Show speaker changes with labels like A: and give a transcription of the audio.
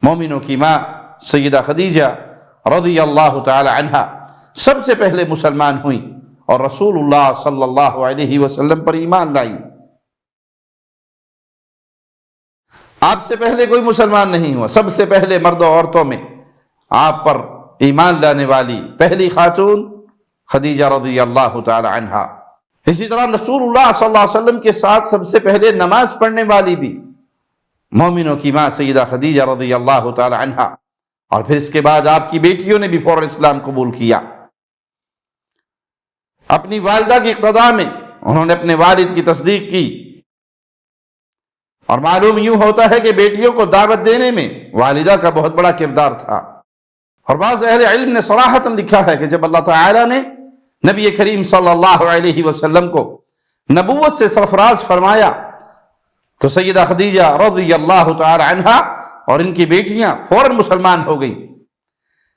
A: مومنوں کی ماں سیدہ خدیجہ رضی اللہ تعالی عنہا سب سے پہلے مسلمان ہوئیں اور رسول اللہ صلی اللہ علیہ وسلم پر ایمان لائیں۔ آپ سے پہلے کوئی مسلمان نہیں ہوا، سب سے پہلے مرد و عورتوں میں آپ پر ایمان لانے والی پہلی خاتون خدیجہ رضی اللہ تعالی عنہا۔ اسی طرح رسول اللہ صلی اللہ علیہ وسلم کے ساتھ سب سے پہلے نماز پڑھنے والی بھی مومنوں کی ماں سیدہ خدیجہ رضی اللہ تعالی عنہا، اور پھر اس کے بعد آپ کی بیٹیوں نے بھی فوراً اسلام قبول کیا۔ اپنی والدہ کی اقتداء میں انہوں نے اپنے والد کی تصدیق کی، اور معلوم یوں ہوتا ہے کہ بیٹیوں کو دعوت دینے میں والدہ کا بہت بڑا کردار تھا۔ اور بعض اہل علم نے صراحتاً لکھا ہے کہ جب اللہ تعالیٰ نے نبی کریم صلی اللہ علیہ وسلم کو نبوت سے سرفراز فرمایا تو سیدہ خدیجہ رضی اللہ تعالی عنہا اور ان کی بیٹیاں فوراً مسلمان ہو گئیں۔